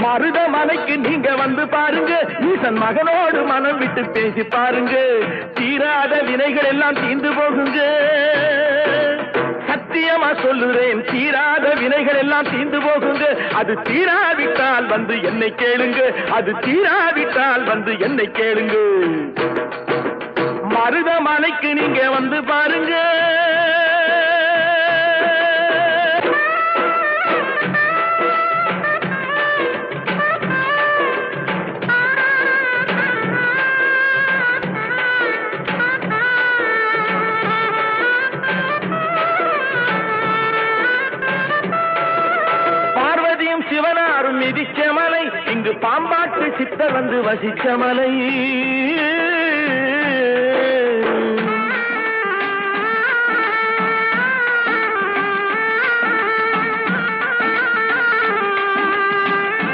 மருதமலைக்கு நீங்க வந்து பாருங்க, ஈசன் மகனோடு மனம் விட்டு பேசி பாருங்க, தீராத வினைகள் எல்லாம் தீர்ந்து போகுங்க. சத்தியமா சொல்லுறேன், தீராத வினைகள் எல்லாம் தீர்ந்து போகுங்க. அது தீராவிட்டால் வந்து என்னை கேளுங்க, அது தீராவிட்டால் வந்து என்னை கேளுங்க. மருதமலைக்கு நீங்க வந்து பாருங்க. சிவனாரும் மிதிச்ச மலை, இங்கு பாம்பாட்டு சித்தர் வந்து வசிச்ச மலை.